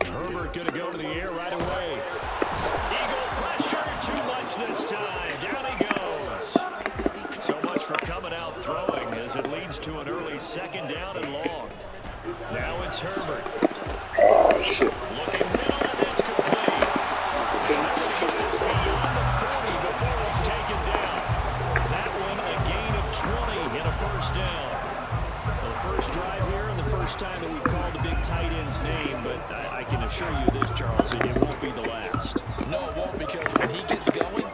Herbert going to go to the air right away. Eagle pressure, too much this time. Down he goes. So much for coming out throwing as it leads to an early second down and long. Now it's Herbert. Oh, shit. Looking down, and that's complete. It's beyond the 40 before it's taken down. That one a gain of 20 in a first down. Well, the first drive here and the first time that we've called the big tight end's name, but I can assure you this, Charles, it won't be the last. No, it won't, because when he gets going,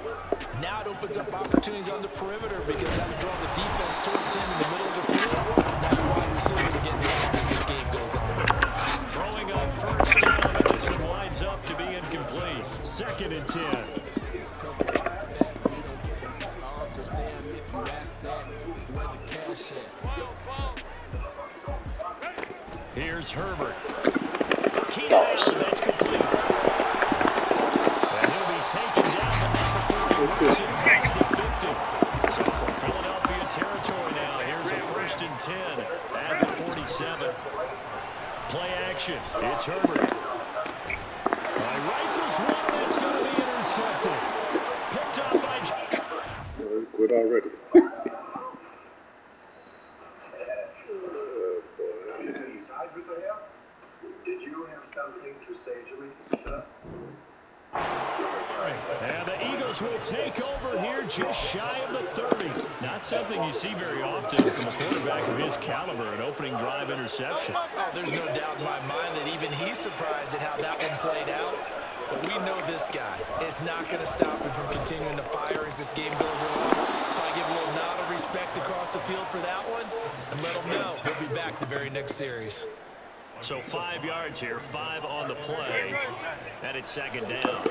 now it opens up opportunities on the perimeter because having drawn the defense towards him in the middle of the field, now your wide receivers are getting open as this game goes on. Throwing on first down, and this one winds up to be incomplete. 2nd and 10. Here's Herbert. For Keenan Allen, that's complete. And he'll be taken down the number 41 past the 50. So for Philadelphia territory now, here's a 1st and 10 at the 47. Play action. It's Herbert. Rifles one, and it's going to be intercepted. Picked up by... Quit already. Did you have something to say to me, sir? And the Eagles will take over here just shy of the 30. Not something you see very often from a quarterback of his caliber, an opening drive interception. Oh, there's no doubt in my mind that even he's surprised at how that one played out. But we know this guy is not going to stop him from continuing to fire as this game goes along. Probably give a little nod of respect across the field for that one and let him know he'll be back the very next series. So 5 yards here, 5 on the play, and it's 2nd down.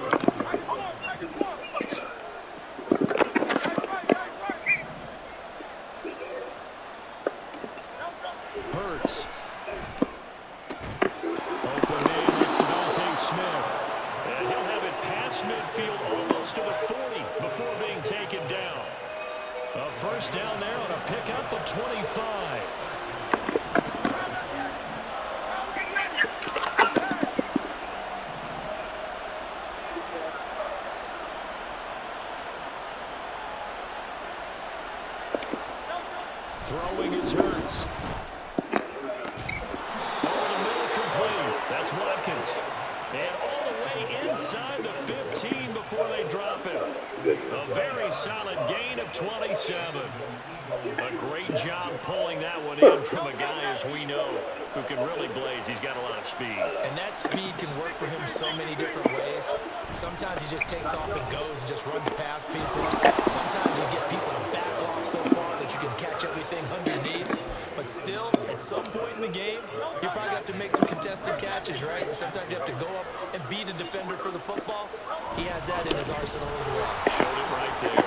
Hurts. Open in, it's Devontae Smith. And he'll have it past midfield almost to the 40 before being taken down. A first down there on a pickup of 25. Throwing is Hurts. Over the middle, complete. That's Watkins. And all the way inside the 15 before they drop it. A very solid gain of 27. A great job pulling that one in from a guy, as we know, who can really blaze. He's got a lot of speed. And that speed can work for him so many different ways. Sometimes he just takes off and goes and just runs past people. Sometimes you get people to back off so far that you can catch everything underneath. But still, at some point in the game, you probably have to make some contested catches, right? Sometimes you have to go up and beat a defender for the football. He has that in his arsenal as well. Showed it right there.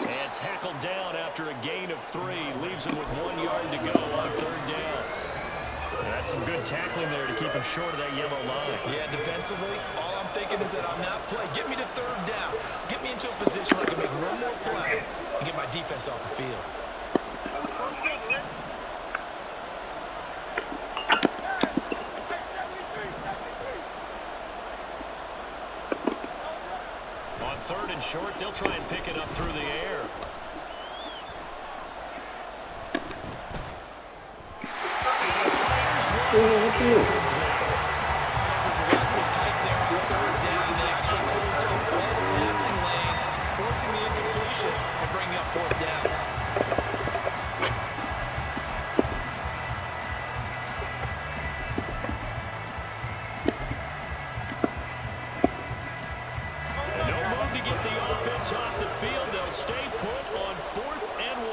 And tackled down after a gain of 3. Leaves him with 1 yard to go on 3rd down. That's some good tackling there to keep him short of that yellow line. Yeah, defensively, all I'm thinking is that on that play, get me to 3rd down. Get me into a position where I can make one more play and get my defense off the field. On 3rd and short, they'll try and pick it up through the air. Forcing the incompletion and bringing up 4th down. And no move to get the offense off the field. They'll stay put on 4th and 1.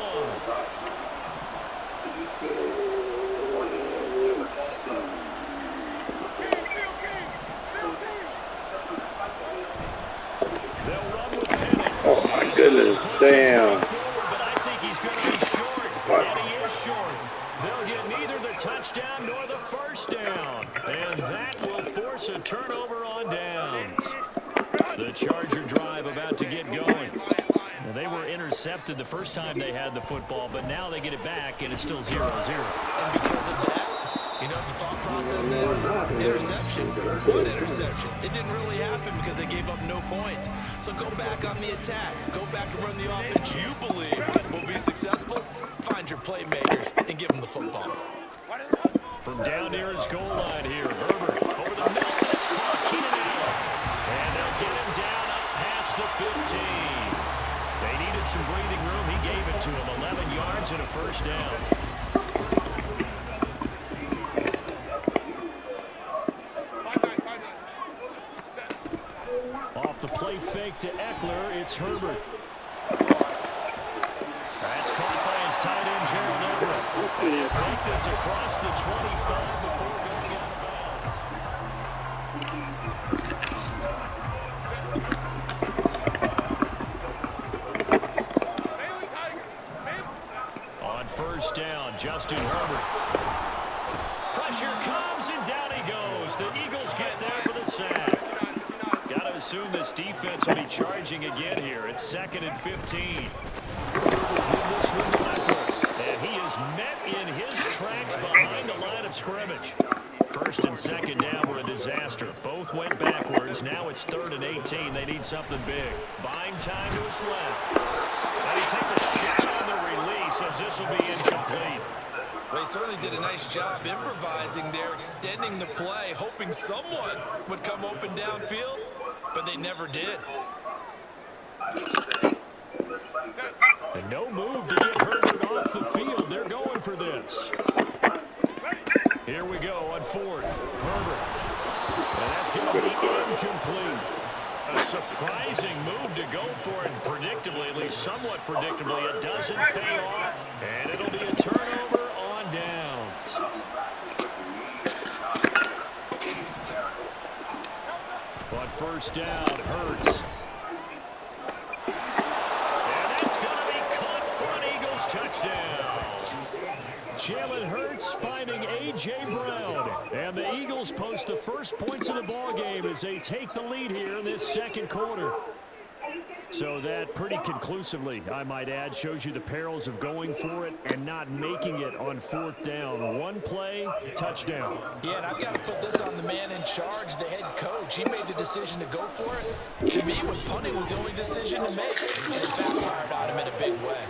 They'll run with Penning. Oh my goodness, damn. But I think he's going to be short, and he is short. They'll get neither the touchdown nor the first down, and that will force a turnover on downs. The Charger drive about to get going. Now, they were intercepted the first time they had the football, but now they get it back, and it's still 0-0. And because of that, You know what the thought process is? Interception. What interception? It didn't really happen because they gave up no points. So go back on the attack. Go back and run the offense you believe will be successful. Find your playmakers and give them the football. From down near his goal line here, Herbert over the middle, and it's caught. Keenan Allen. And they'll get him down up past the 15. They needed some breathing room. He gave it to him. 11 yards and a first down. Off the play fake to Eckler, it's Herbert. That's caught by his tight end, Gerald Everett. And he'll take this across the 25 before going out of bounds. On first down, Justin Herbert. Pressure comes, and down he goes. The Eagles get there for the sack. Got to assume this defense will be charging again here. It's 2nd and 15. And he is met in his tracks behind the line of scrimmage. First and second down were a disaster. Both went backwards. Now it's 3rd and 18. They need something big. Buying time to his left. And he takes a shot on the release as this will be incomplete. They certainly did a nice job improvising there, extending the play, hoping someone would come open downfield, but they never did. And no move to get Herbert off the field. They're going for this. Here we go on 4th. Herbert. And that's going to be incomplete. A surprising move to go for it. Predictably, at least somewhat predictably, it doesn't pay off. And it'll be a turnover on downs. On first down, Hurts. Touchdown. Jalen Hurts finding A.J. Brown. And the Eagles post the first points of the ball game as they take the lead here in this second quarter. So that pretty conclusively, I might add, shows you the perils of going for it and not making it on 4th down. One play, touchdown. Yeah, and I've got to put this on the man in charge, the head coach. He made the decision to go for it. To me, when punting was the only decision to make, and it backfired on him in a big way.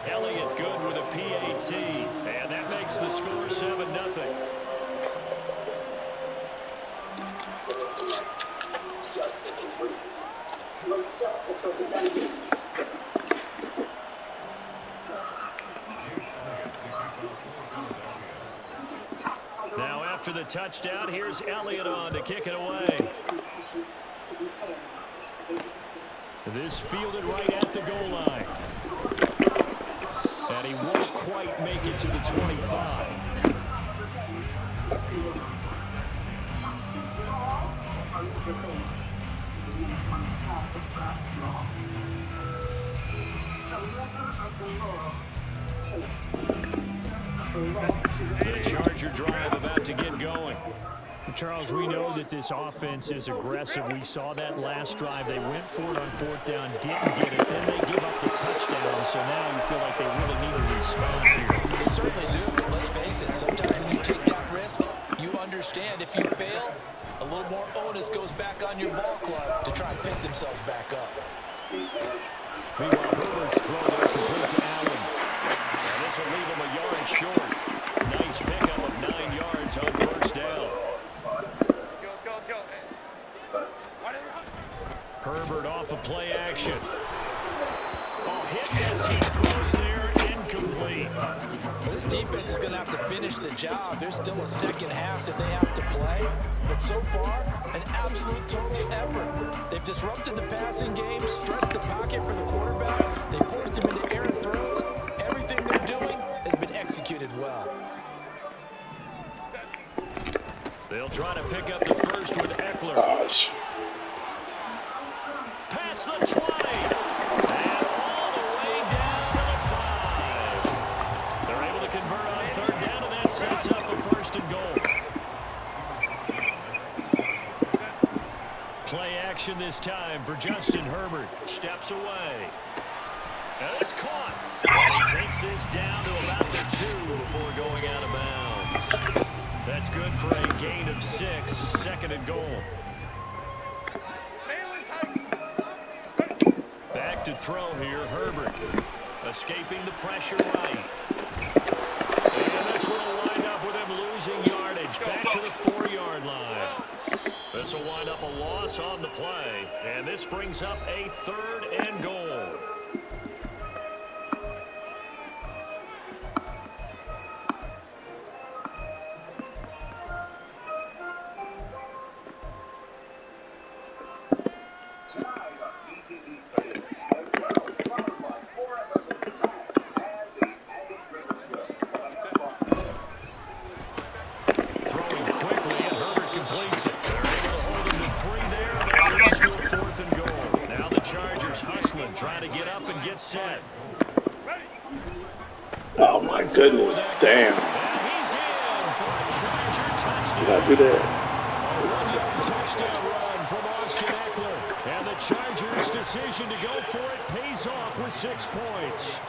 Elliott good with a PAT, and that makes the score 7-0. Now after the touchdown, here's Elliott on to kick it away. This fielded right at the goal line. And he won't quite make it to the 25. The Charger drive about to get going. Charles, we know that this offense is aggressive. We saw that last drive. They went for it on 4th down, didn't get it. Then they give up the touchdown. So now you feel like they really need to respond here. They certainly do, but let's face it. Sometimes when you take that risk, you understand if you fail, a little more onus goes back on your ball club to try and pick themselves back up. Meanwhile, Herbert's throw there complete to Allen. And this will leave him a yard short. Nice pickup of 9 yards on first down. Herbert off of play action. Oh, hit as he throws there, incomplete. This defense is going to have to finish the job. There's still a second half that they have to play. But so far, an absolute total effort. They've disrupted the passing game, stressed the pocket for the quarterback. They forced him into errant throws. Everything they're doing has been executed well. They'll try to pick up the first with Eckler. Gosh. Past the 20. And all the way down to the 5. They're able to convert on 3rd down, and that sets up a 1st and goal. Play action this time for Justin Herbert. Steps away. And it's caught. And he takes this down to about the 2 before going out of bounds. of 6, second and goal. Back to throw here, Herbert. Escaping the pressure right. And this one will wind up with him losing yardage. Back to the 4-yard line. This will wind up a loss on the play. And this brings up a 3rd and goal. Trying to get up and get set. Oh my goodness, damn. And he's in for a Charger touchdown. Did I do that? A 1-yard touchdown run from Austin Eckler. And the Chargers' decision to go for it pays off with 6 points.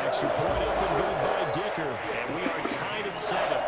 Extra point up and good by Dicker. And we are tied at 7.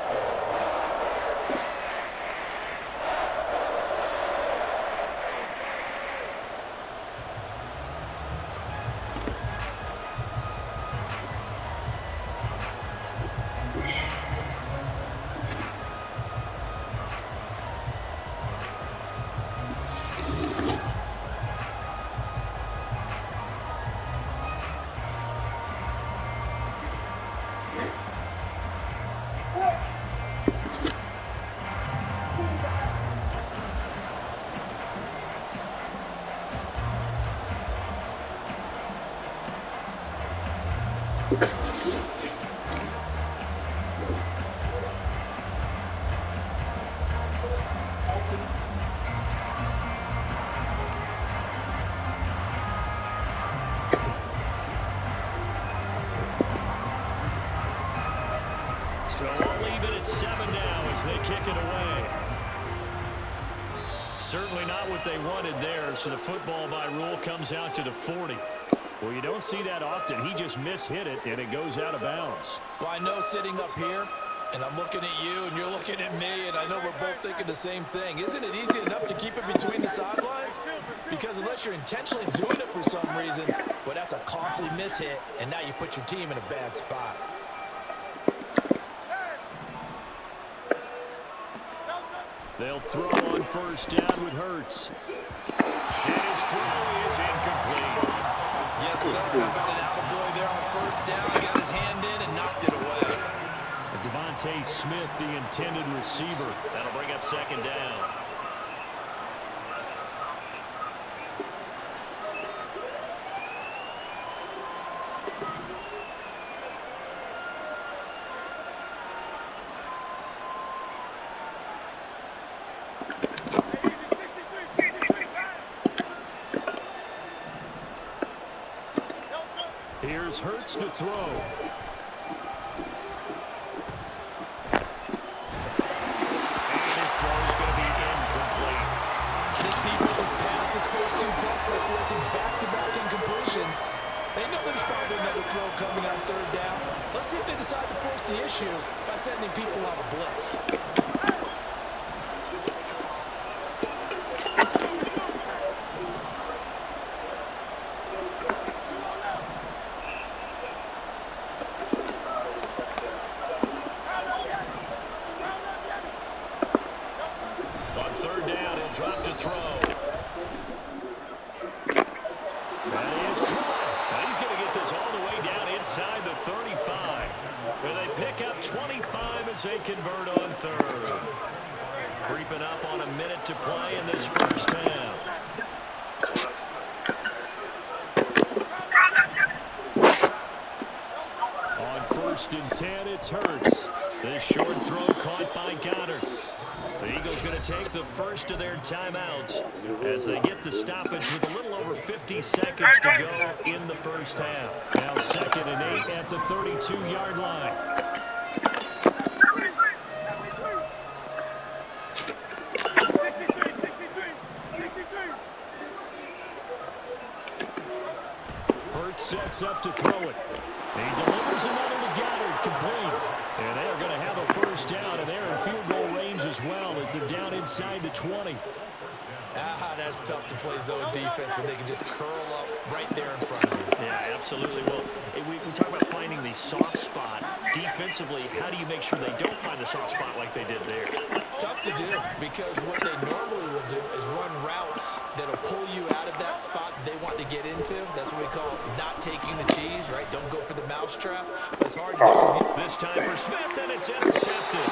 So we'll leave it at 7 now as they kick it away. Certainly not what they wanted there, so the football by rule comes out to the 40. Well, you don't see that often. He just mishit it, and it goes out of bounds. Well, I know sitting up here, and I'm looking at you, and you're looking at me, and I know we're both thinking the same thing. Isn't it easy enough to keep it between the sidelines? Because unless you're intentionally doing it for some reason, well, that's a costly mishit, and now you put your team in a bad spot. They'll throw on first down with Hurts. And his throw is incomplete. Yes, sir. How about an attaboy there on first down? He got his hand in and knocked it away. Devontae Smith, the intended receiver. That'll bring up second down. Here's Hurts to throw. And his throw is going to be incomplete. This defense has passed its first 2 tests by forcing back-to-back incompletions. They know there's probably another throw coming on third down. Let's see if they decide to force the issue by sending people on a blitz. They convert on third. Creeping up on a minute to play in this first half. On 1st and 10, it's Hurts. This short throw caught by Goddard. The Eagles going to take the first of their timeouts as they get the stoppage with a little over 50 seconds to go in the first half. Now 2nd and 8 at the 32-yard line. Hurts sets up to throw it. He delivers another to Goddard, complete. And they are going to have a first down, and they're in field goal range as well as they're down inside the 20. That's tough to play zone defense when they can just curl up right there in front of you. Yeah, absolutely. Well, we talk about finding the soft spot. Defensively, how do you make sure they don't find the soft spot like they did there? Tough to do, because what they normally will do is run routes that'll pull you out of that spot they want to get into. That's what we call not taking the cheese, right? Don't go for the mousetrap. But it's hard to do. This time for Smith, and it's intercepted.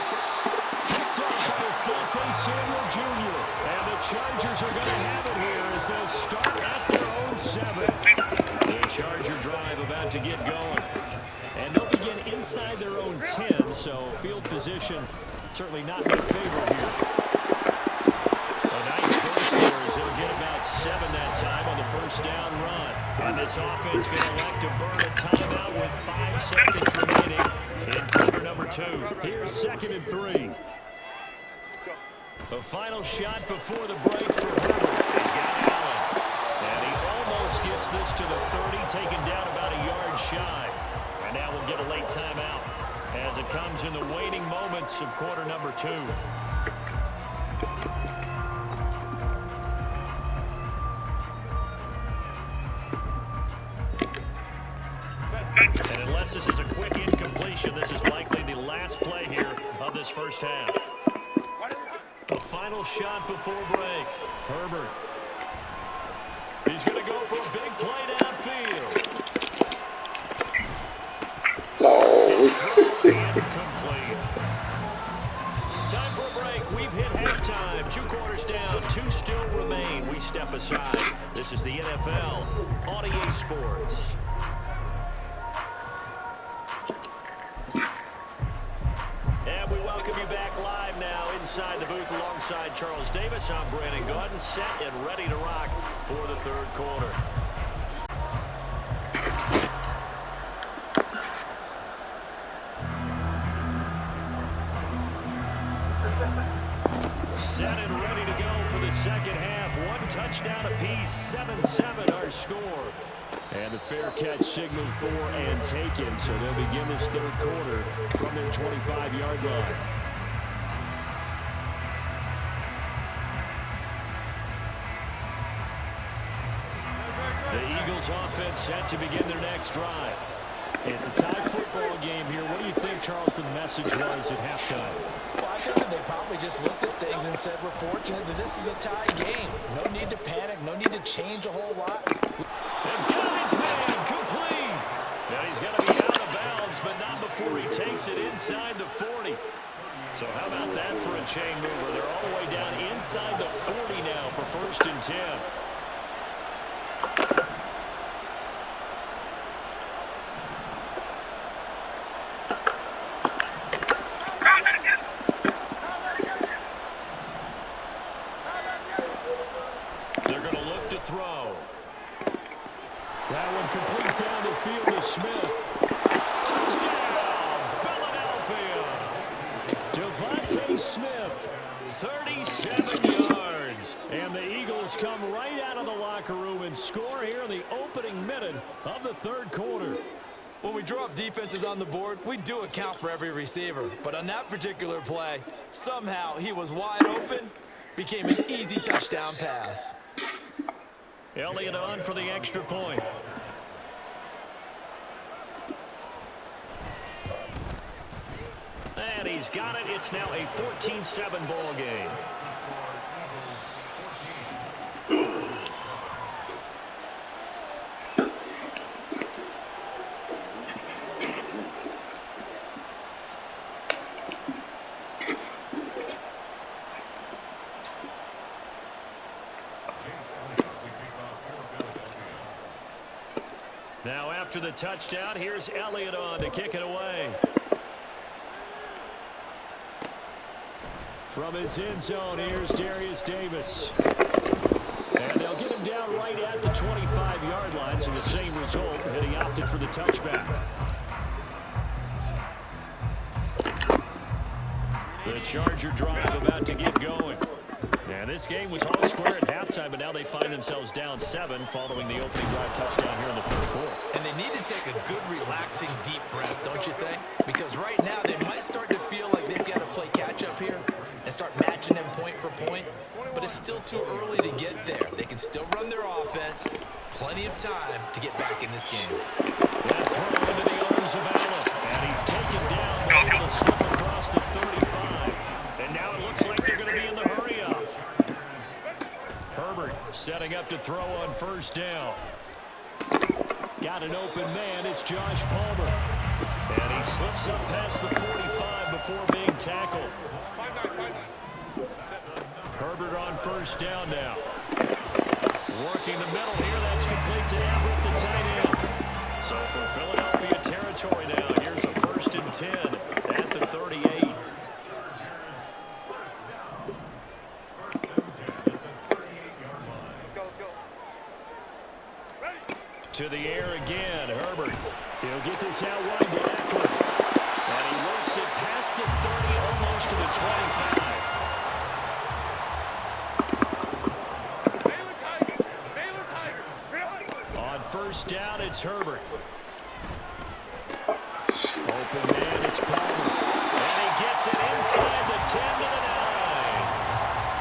Picked up by Asante Samuel Jr. And the Chargers are going to have it here as they start at their own 7. The Charger drive about to get going. And they'll begin inside their own 10, so field position certainly not in their favor here. A nice burst there as he'll get about 7 that time on the first down run. And this offense going to elect to burn a timeout with 5 seconds remaining in quarter number 2. Here's 2nd and 3. The final shot before the break for Herbert. He's got Allen. And he almost gets this to the 30, taken down about a yard shy. And now we'll get a late timeout as it comes in the waning moments of quarter number 2. And unless this is a quick incompletion, this is likely the last play here of this first half. The final shot before break. Herbert. He's going to go for a big play downfield. Incomplete. Time for a break. We've hit halftime. 2 quarters down. 2 still remain. We step aside. This is the NFL on EA Sports. And we welcome you back live now inside the booth alongside Charles Davis. I'm Brandon Gaudin, set and ready to rock for the 3rd quarter. Set and ready to go for the second half. 1 touchdown apiece, 7-7 our score. And the fair catch signaled for and taken, so they'll begin this 3rd quarter from their 25-yard line. The Eagles offense set to begin their next drive. It's a tie football game here. What do you think, Charles, the message was at halftime? Well, I think they probably just looked at things and said, we're fortunate that this is a tie game. No need to panic. No need to change a whole lot. And got his man complete. Now he's going to be out of bounds, but not before he takes it inside the 40. So how about that for a chain mover? They're all the way down inside the 40 now for 1st and 10. They're going to look to throw. That one complete down the field to Smith. Touchdown, Philadelphia. Devontae Smith, 37 yards. And the Eagles come right out of the locker room and score here in the opening minute of the 3rd quarter. When we draw up defenses on the board, we do account for every receiver. But on that particular play, somehow he was wide open, became an easy touchdown pass. Elliott on for the extra point. And he's got it. It's now a 14-7 ball game. Now after the touchdown, here's Elliott on to kick it away. From his end zone, here's Darius Davis. And they'll get him down right at the 25-yard line, so the same result, and he opted for the touchback. The Charger drive about to get going. And this game was all square at halftime, but now they find themselves down 7 following the opening drive touchdown here in the third quarter. And they need to take a good, relaxing, deep breath, don't you think? Because right now they might start to feel like they've got to play catch-up here and start matching them point for point. But it's still too early to get there. They can still run their offense. Plenty of time to get back in this game. That throw into the arms of Allen. And he's taken down, able to slip across the 35. And now it looks like they're going to be in the hurry-up. Herbert setting up to throw on first down. Got an open man. It's Josh Palmer. And he slips up past the 45 before being tackled. Herbert on first down now. Working the middle here. That's complete to Everett, the tight end. So for Philadelphia territory now, here's a 1st and 10 at the 38. To the air again, Herbert. He'll get this out wide to Eckler. And he works it past the 30, almost to the 25. On first down, it's Herbert. Open man, it's Palmer. And he gets it inside the 10 to the 9.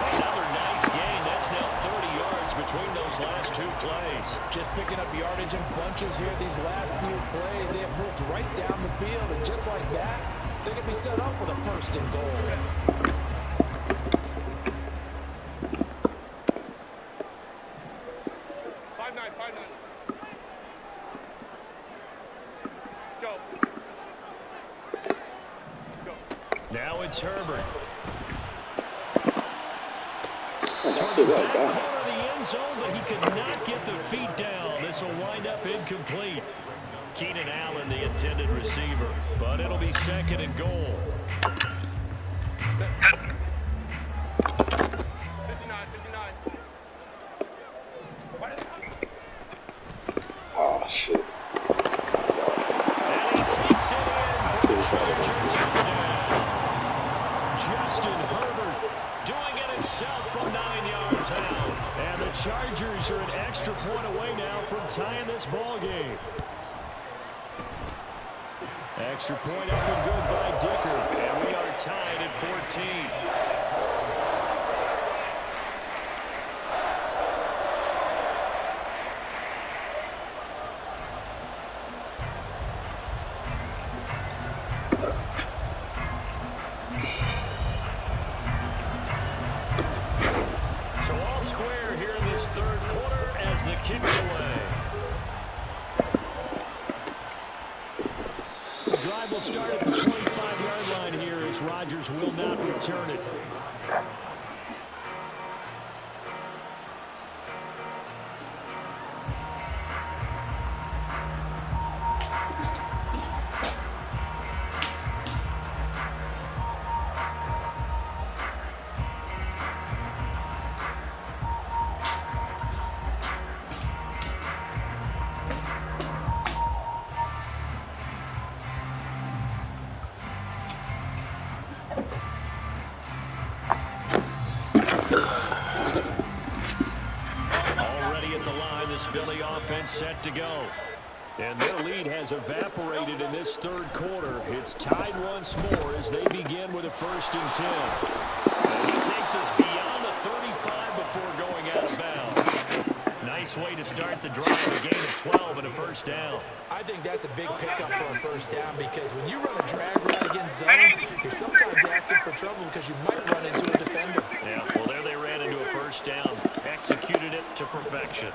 Another nice gain. That's now 30 yards between those last 2 plays. Just picking up yardage in bunches here. These last few plays, they have moved right down the field. And just like that, they can be set up with a 1st and goal. Now it's Herbert. Toward the Back corner of the end zone, but he could not get the feet down. This will wind up incomplete. Keenan Allen, the intended receiver, but it'll be 2nd and goal. 59. Oh, shit. And he takes it in for the Charger touchdown. Justin Herbert doing it himself from 9 yards out. And the Chargers are an extra point away now from tying this ball game. Extra point up and good by Dicker. And we are tied at 14. So all square here in this third quarter as the kick's away. The drive will start at the 25-yard line here as Rodgers will not return it. Already at the line, this Philly offense set to go. And their lead has evaporated in this third quarter. It's tied once more as they begin with a 1st and 10. And he takes us beyond the 35 before going out of bounds. Nice way to start the drive, a gain of 12 and a 1st down. I think that's a big pickup for a 1st down because when you run a drag route against zone, you're sometimes asking for trouble because you might run into a defender. Yeah, well, there they ran into a 1st down. Executed it to perfection.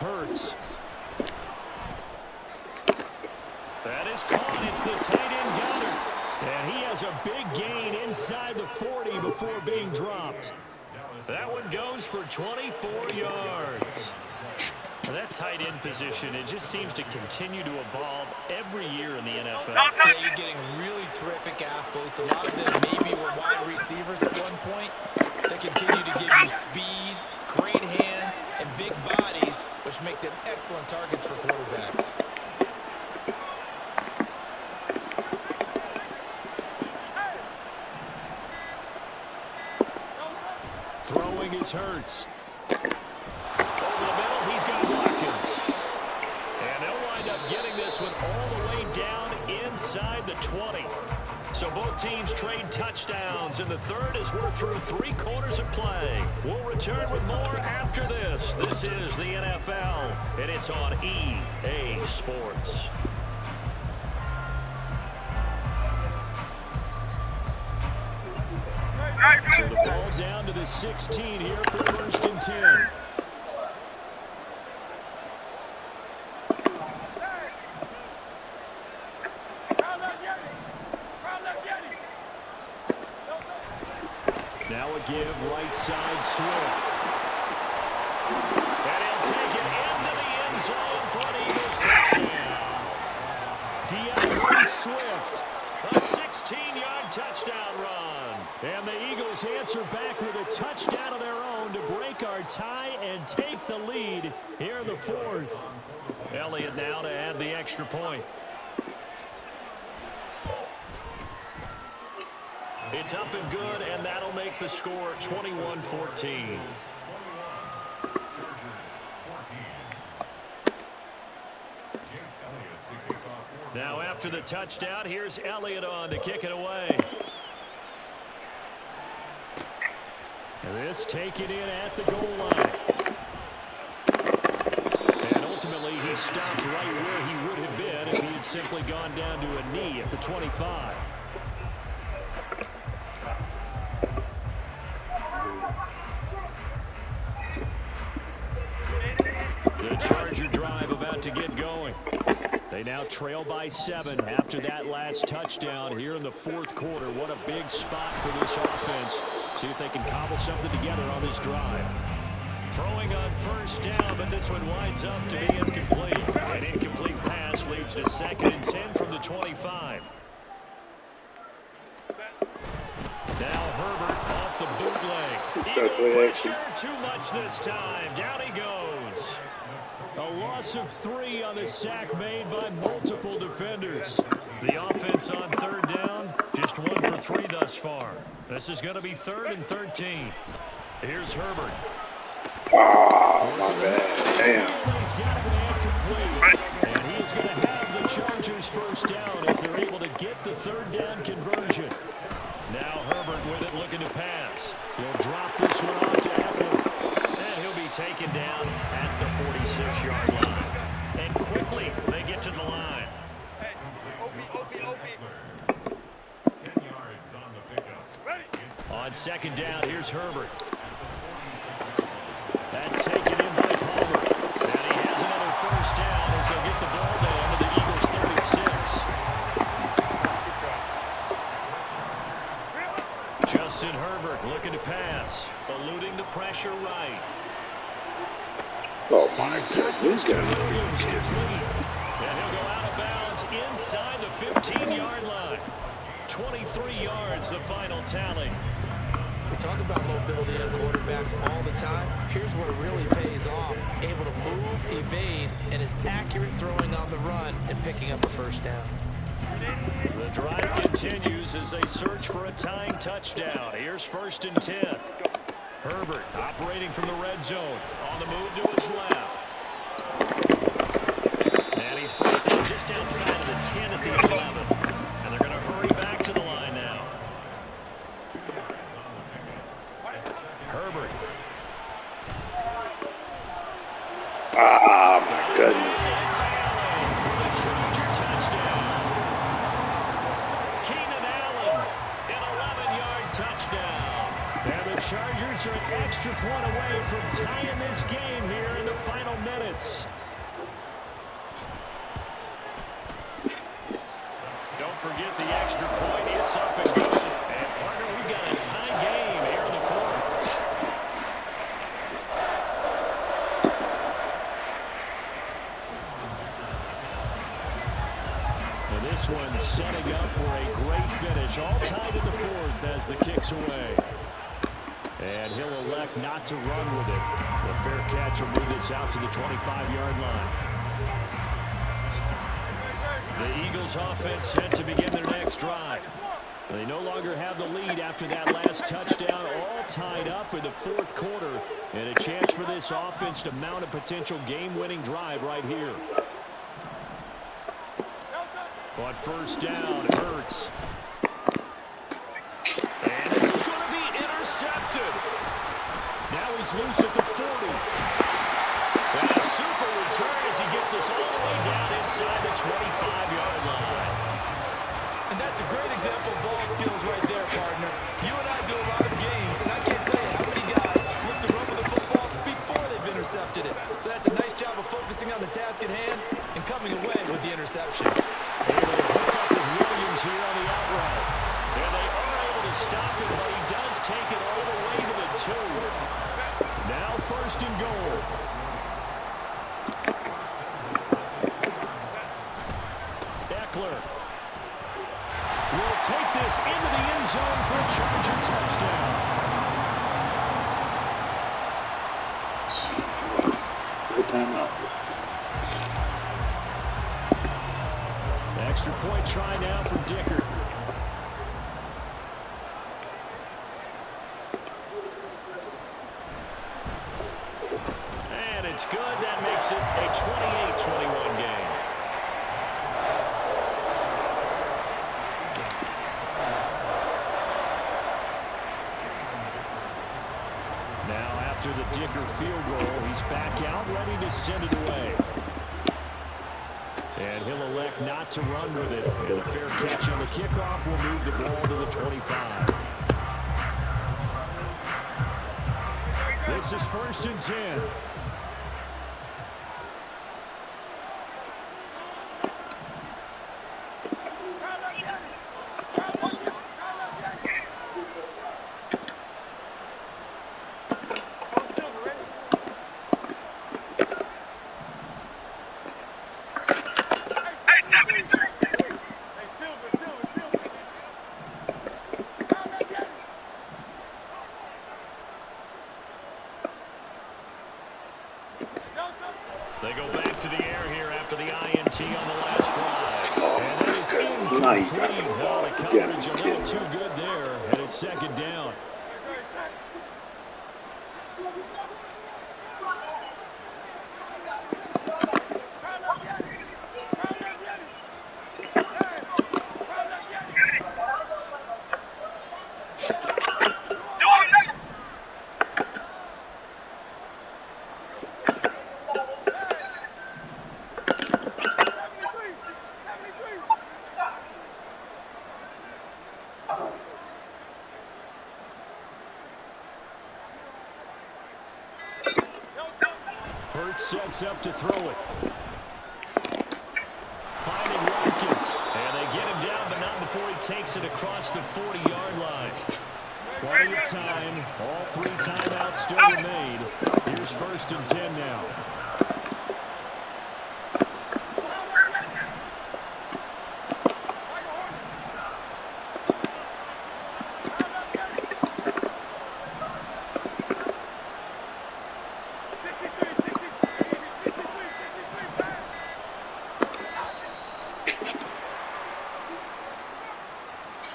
Hurts. That is caught. It's the tight end Goddard. And he has a big gain inside the 40 before being dropped. That one goes for 24 yards. And that tight end position, it just seems to continue to evolve every year in the NFL. Yeah, you're getting really terrific athletes. A lot of them maybe were wide receivers at one point. They continue to give you speed, great hands, and big bodies, which make them excellent targets for quarterbacks. Throwing is Hurts. Over the middle, he's got Watkins. And they'll wind up getting this one all the way down inside the 20. So both teams trade touchdowns, and the third as we're through 3 quarters of play. We'll return with more after this. This is the NFL, and it's on EA Sports. So the ball down to the 16 here for 1st and 10. Now a give, right side, Swift. And he'll take it into the end zone for an Eagles touchdown. Swift, a 16-yard touchdown run. And the Eagles answer back with a touchdown of their own to break our tie and take the lead here in the 4th. Elliott now to add the extra point. It's up and good, and that'll make the score 21-14. Now after the touchdown, here's Elliott on to kick it away. And this taken in at the goal line. And ultimately, he stopped right where he would have been if he had simply gone down to a knee at the 25. The Charger drive about to get going. They now trail by 7 after that last touchdown here in the 4th quarter. What a big spot for this offense. See if they can cobble something together on this drive. Throwing on 1st down, but this one winds up to be incomplete. An incomplete pass leads to 2nd and 10 from the 25. Now Herbert off the bootleg. Eagle pressure, too much this time. Down he goes. A loss of 3 on the sack made by multiple defenders. The offense on 3rd down, just 1 for 3 thus far. This is going to be 3rd and 13. Here's Herbert. Oh, my bad. Damn. He's got it incomplete. And he's going to have the Chargers 1st down as they're able to get the 3rd down conversion. Now Herbert with it, looking to pass. He'll drop this one off to Eckler. And he'll be taken down at the 46-yard line. And quickly, they get to the line. On 2nd down, here's Herbert. That's taken in by Palmer. And he has another 1st down as they'll get the ball down to the Eagles 36. Justin Herbert looking to pass, eluding the pressure right. Oh, my goodness. Williams complete. And he'll go out of bounds inside the 15-yard line. 23 yards, the final tally. We talk about mobility on quarterbacks all the time. Here's where it really pays off. Able to move, evade, and is accurate throwing on the run and picking up a 1st down. The drive continues as they search for a tying touchdown. Here's 1st and 10. Herbert operating from the red zone. On the move to his left. And he's brought down just outside of the 10 at the 11. And they're going to hurry back to the line now. Herbert. Ah, my goodness. It's Allen for the Charger touchdown. Keenan Allen, an 11-yard touchdown. And the Chargers are an extra point away from tying this game here in the final minutes. Don't forget the extra point. It's up and good. And partner, we've got a tie game here in the 4th. And this one setting up for a great finish. All tied in the 4th as the kick's away. And he'll elect not to run with it. The fair catch will move this out to the 25-yard line. The Eagles offense set to begin their next drive. They no longer have the lead after that last touchdown, all tied up in the fourth quarter, and a chance for this offense to mount a potential game-winning drive right here. On first down, Hurts. And this is going to be intercepted. Now he's loose at the 40. And a super return as he gets us all the way down inside the 25-yard line. And that's a great example of ball skills right there, partner. You and I do a lot of games, and I can't tell you how many guys look to run with the football before they've intercepted it. So that's a nice job of focusing on the task at hand and coming away with the interception. Able to hook up with Williams here on the out route. And they are able to stop it, but he does take it all the way to the 2. Now first and goal. Eckler will take this into the end zone for a Charger touchdown. Good timeouts. Extra point try now for Dicker. And it's good. That makes it a 28-21 game. Now after the Dicker field goal, he's back out ready to send it away. And he'll elect not to run with it. And a fair catch on the kickoff will move the ball to the 25. This is first and 10. They go back to the air here after the INT on the last drive. And that is incomplete. Oh, the coverage a little too good there. And it's second down. Hurts sets up to throw it. Finding Watkins. And they get him down, but not before he takes it across the 40-yard line. Plenty of time. All 3 timeouts still remain. Here's first and 10 now.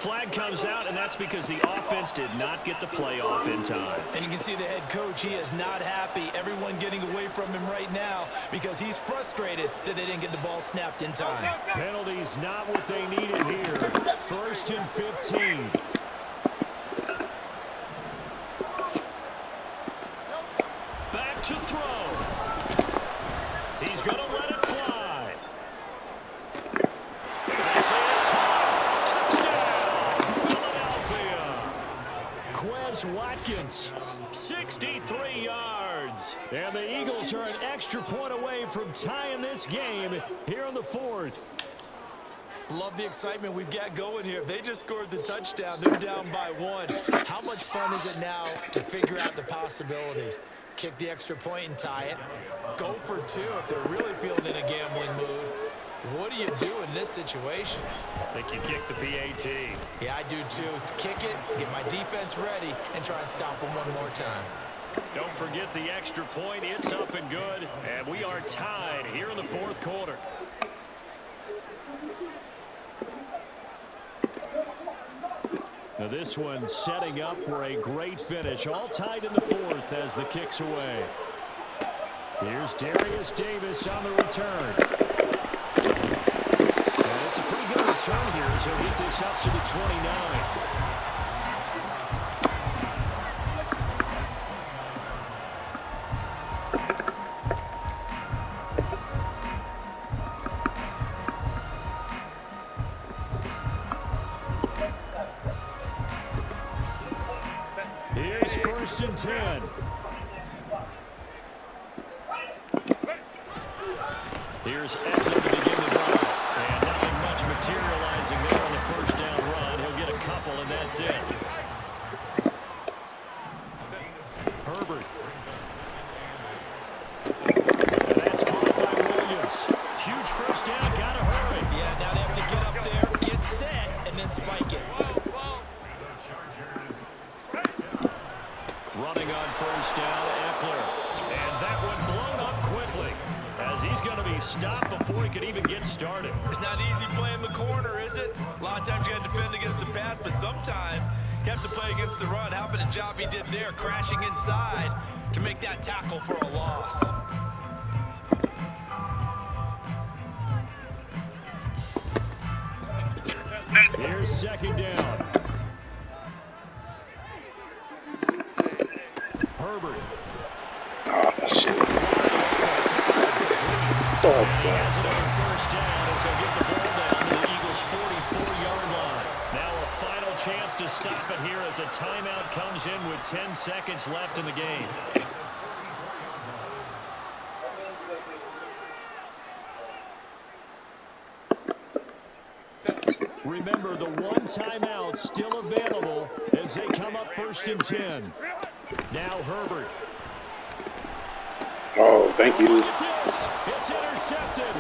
Flag comes out, and that's because the offense did not get the play off in time. And you can see the head coach, he is not happy. Everyone getting away from him right now because he's frustrated that they didn't get the ball snapped in time. Penalties not what they needed here. First and 15. Back to throw. He's going to let it fly. And they say it's caught. Touchdown, Philadelphia. Quez Watkins, 63 yards. And the Eagles are an extra point away from tying this game here in the 4th. Love the excitement we've got going here. They just scored the touchdown. They're down by 1. How much fun is it now to figure out the possibilities? Kick the extra point and tie it. Go for 2 if they're really feeling in a gambling mood. What do you do in this situation? I think you kick the PAT. Yeah, I do too. Kick it, get my defense ready, and try and stop them one more time. Don't forget the extra point. It's up and good. And we are tied here in the 4th quarter. Now this one setting up for a great finish. All tied in the fourth as the kick's away. Here's Darius Davis on the return. And it's a pretty good return here as he'll get this up to the 29. Here's 1st and 10. Here's Eblewit to begin the drive. And nothing much materializing there on the 1st down run. He'll get a couple, and that's it. Herbert. And that's caught by Williams. Huge 1st down. Got to hurry. Yeah, now they have to get up there, get set, and then spike it. Running on 1st down, Eckler. And that one blown up quickly as he's going to be stopped before he could even get started. It's not easy playing the corner, is it? A lot of times you got to defend against the pass, but sometimes you have to play against the run. How about the job he did there, crashing inside to make that tackle for a loss? Here's 2nd down. Herbert. Oh, shit. He has it on 1st down as they'll get the ball down to the Eagles' 44-yard line. Now a final chance to stop it here as a timeout comes in with 10 seconds left in the game. Remember, the one timeout still available as they come up 1st and 10. Now Herbert. Oh, thank you. Look at this. It's intercepted.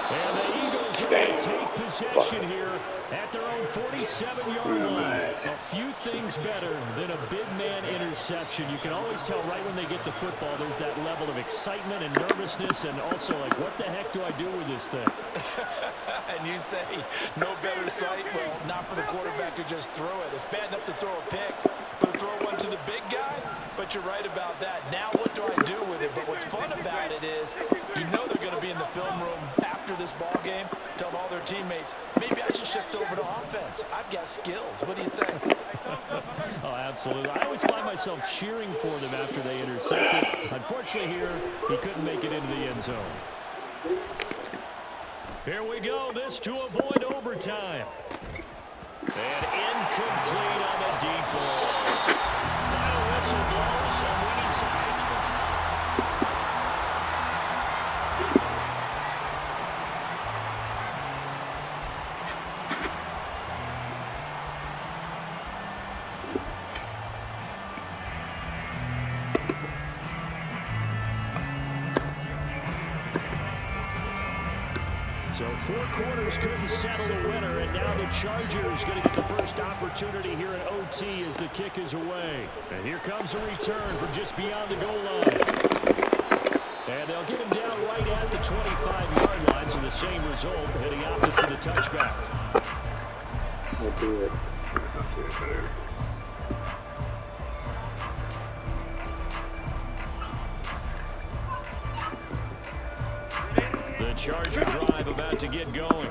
And the Eagles are going to take possession here at their own 47-yard line. A few things better than a big man interception. You can always tell right when they get the football, there's that level of excitement and nervousness and also like, what the heck do I do with this thing? And you say, no better sight? Well, not for the quarterback to just throw it. It's bad enough to throw a pick, but to throw one to the big guy? But you're right about that. Now what do I do with it? But what's fun about it is you know they're going to be in the film room after this ball game, telling all their teammates, maybe I should shift over to offense. I've got skills. What do you think? Oh, absolutely. I always find myself cheering for them after they intercept it. Unfortunately here, he couldn't make it into the end zone. Here we go. This to avoid overtime. And incomplete on the deep ball. Final whistle blows and we need some extra time. So 4 quarters couldn't settle the winner, and now the Chargers going to get the first opportunity here at OT as the kick is away. And here comes a return from just beyond the goal line. And they'll get him down right at the 25-yard line, so the same result, heading opted for the touchback. We'll do it. I'll do it better. The Charger drive about to get going.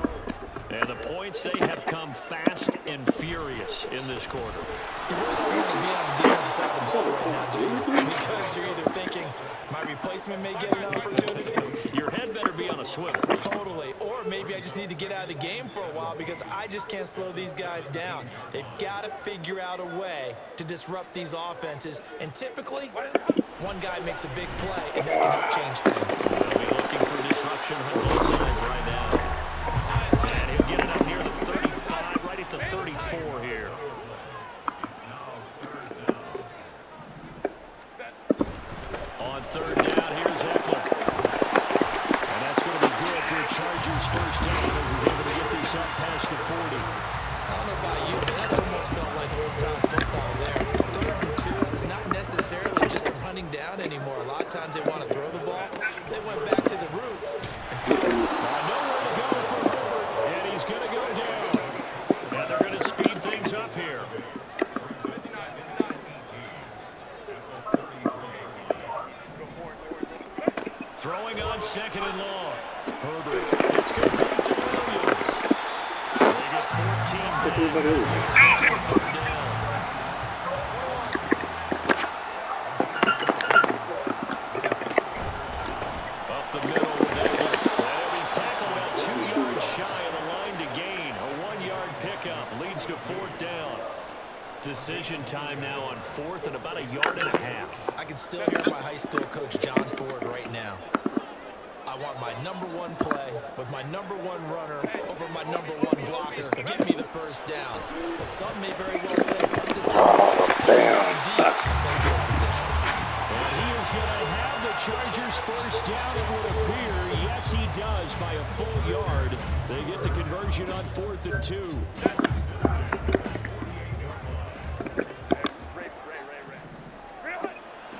And the points, they have come fast and furious in this quarter. You really don't want to be on the defensive side of the ball right now, do you? Because you're either thinking, my replacement may get an opportunity. Your head better be on a swivel. Totally. Or maybe I just need to get out of the game for a while because I just can't slow these guys down. They've got to figure out a way to disrupt these offenses. And typically, one guy makes a big play and that can help change things. They'll be looking for disruption on both sides right now. And he'll get it up near the 35, right at the 34 here. On 3rd down, here's Eckler. And that's going to be good for the Chargers' first down as he's able to get this up past the 40. I don't know about you, but that almost felt like old-time football there. 3rd and 2 is not necessarily just a running down anymore. A lot of times they want to throw the ball. They went back to the roots. Nowhere to go for Herbert, and he's going to go down. Everybody else. Up the middle with Iblewit. That'll be tackled about 2 yards shy of the line to gain. A 1-yard pickup leads to 4th down. Decision time now on 4th and about 1.5 yards. I can still hear my high school coach John Ford right now. I want my #1 play with my #1 runner over my #1 blocker. Get me the first down. But some may very well say, put this Damn. deep play field position. And he is going to have the Chargers first down, it would appear. Yes, he does by a full yard. They get the conversion on 4th and 2.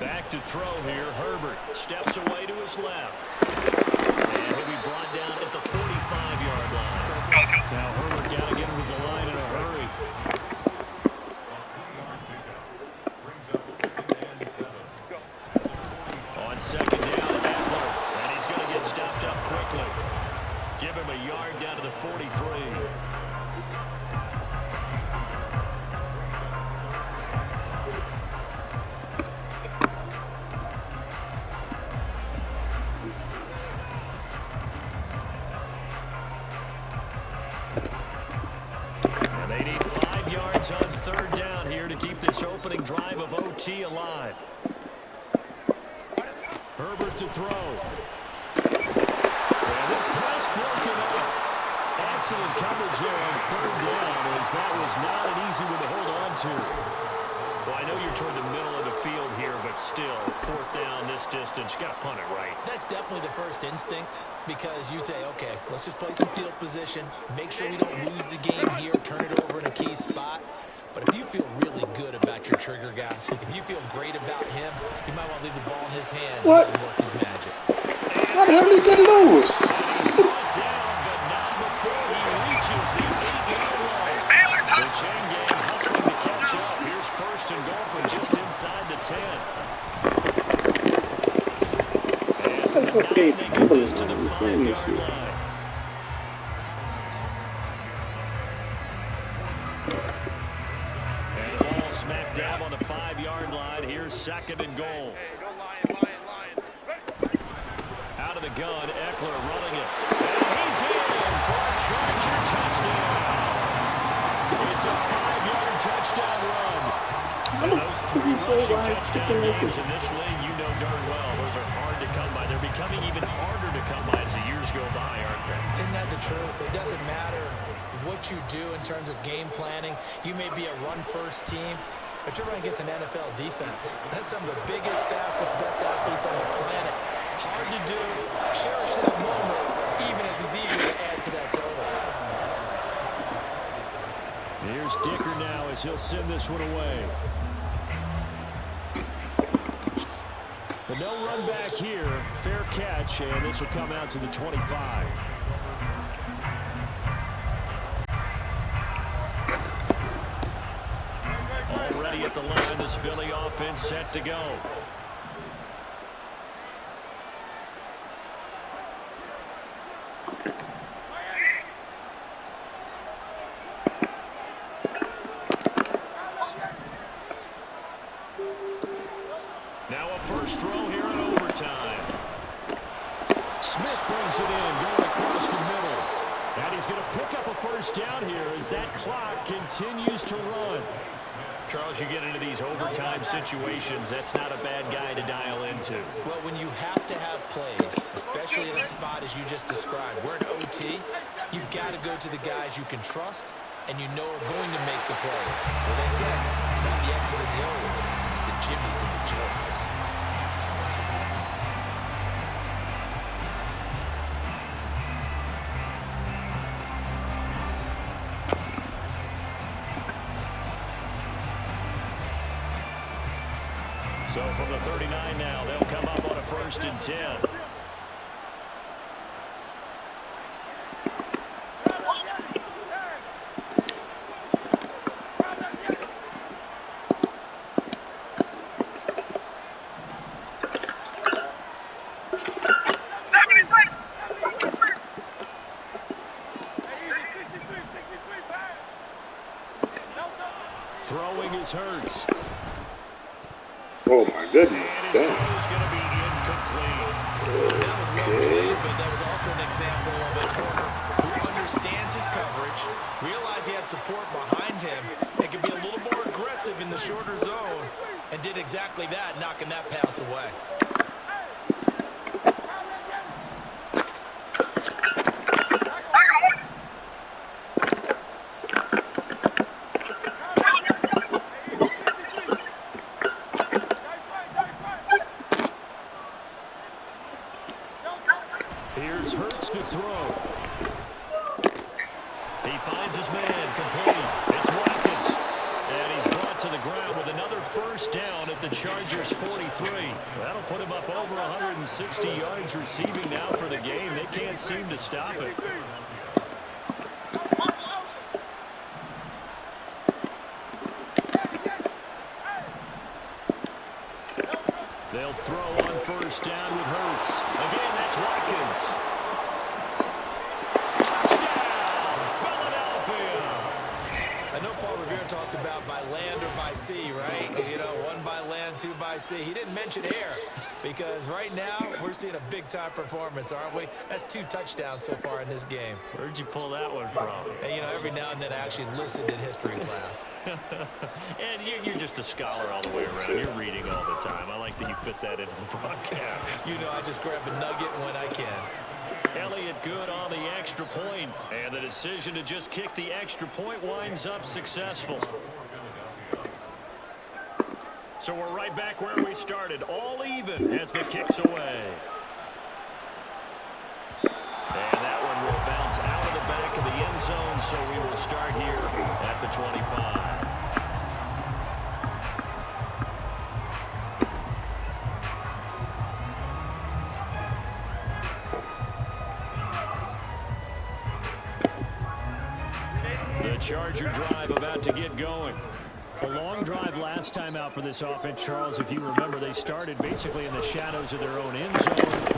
Back to throw here. Herbert steps away to his left. And he'll be brought down at the 45-yard line. Now Herbert got to get him to the line in a hurry. On 2nd down, Eckler. And he's going to get stopped up quickly. Give him a yard down to the 43. And they need 5 yards on 3rd down here to keep this opening drive of OT alive. Herbert to throw. And this pass broken up. Excellent coverage there on 3rd down, as that was not an easy one to hold on to. Well, I know you're toward the middle of the field here, but still, 4th down this distance, you got to punt it right. That's definitely the first instinct, because you say, okay, let's just play some field position, make sure we don't lose the game here, turn it over in a key spot. But if you feel really good about your trigger guy, if you feel great about him, you might want to leave the ball in his hands What? and work his magic. How the hell did he get loose? He's brought down, but not before he reaches the 8-yard line. The chain gang hustling to catch up. Here's 1st and goal from just inside the 10. I think we're paid double on this game this year. And the ball smack dab on the 5-yard line. Here's 2nd and goal. Out of the gun, Eckler running it. And he's in for a Charger touchdown. It's a 5-yard touchdown run. And those 3 rushing touchdown games in this league, you know darn well, those are hard to come by. They're becoming even harder to come by as the years go by, aren't they? Isn't that the truth? It doesn't matter what you do in terms of game planning. You may be a run-first team, but you're running against an NFL defense. That's some of the biggest, fastest, best athletes on the planet. Hard to do. Cherish that moment, even as he's eager to add to that total. Here's Dicker now as he'll send this one away. But no run back here. Fair catch, and this will come out to the 25. Already at the line, this Philly offense set to go. Now a first throw here in overtime. Smith brings it in, going across the middle. And he's going to pick up a first down here as that clock continues to run. Charles, you get into these overtime situations, that's not a bad guy to dial into. Well, when you have to have plays, especially in a spot as you just described, we're in OT, you've got to go to the guys you can trust and you know are going to make the plays. Well, they say it's not the X's and the O's, it's the Jimmies and the Joes. So from the 39 now, they'll come up on a 1st and 10. Throwing is Hurts. Oh my goodness. And his Damn. throw's going to be incomplete. That was well played, but that was also an example of a corner who understands his coverage, realized he had support behind him, and could be a little more aggressive in the shorter zone, and did exactly that, knocking that pass away. Here's Hurts to throw. He finds his man complete. It's Watkins. And he's brought to the ground with another first down at the Chargers' 43. That'll put him up over 160 yards receiving now for the game. They can't seem to stop it. They'll throw on first down with Hurts. Again, that's Watkins. Touchdown, Philadelphia. I know Paul Revere talked about by land or by sea, right? You know, one by land, two by sea. He didn't mention air because right now we're seeing a big-time performance, aren't we? That's 2 touchdowns so far in this game. Where'd you pull that one from? And, you know, every now and then I actually listened in history class. And you're just a scholar all the way around. You're reading all the time. I like that you fit that into the broadcast. You know, I just grab a nugget when I can. Elliott good on the extra point, and the decision to just kick the extra point winds up successful. So we're right back where we started, all even as the kick's away. And that one will bounce out of the back of the end zone, so we will start here at the 25. The Charger drive about to get going. A long drive last time out for this offense, Charles. If you remember, they started basically in the shadows of their own end zone,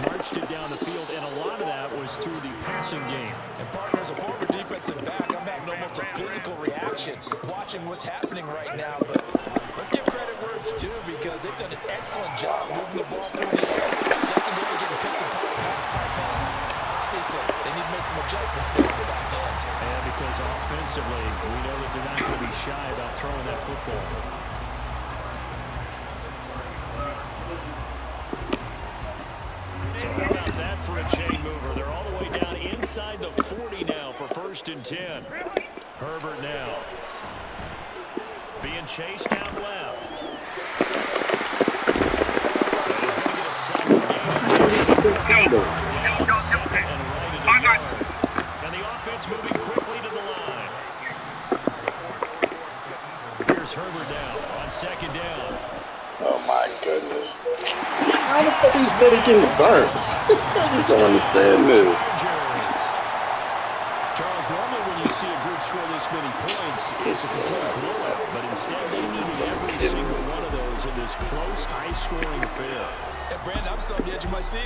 marched it down the field, and a lot of that was through the passing game. And partners, a former defensive back, I'm having almost a physical reaction watching what's happening right now. But let's give credit where it's due because they've done an excellent job moving the ball through the air. Secondary getting picked apart pass by pass. Obviously, they need to make some adjustments there at the back end. And because offensively, we know that they're not going to be shy about throwing that football. So how about that for a chain mover? They're all the way down inside the 40 now for 1st and 10. Herbert now. Being chased out left. But he's going to get a second game. And right into the yard. And the offense moving quickly to the line. Here's Herbert now on 2nd down. Oh my goodness. How the fuck is that getting burnt? I just don't understand this. Charles, normally when you see a group score this many points, it's a complete blowout. But instead, they needed every single one of those in this close, high-scoring affair. Yeah, Brandon, I'm still on the edge of my seat.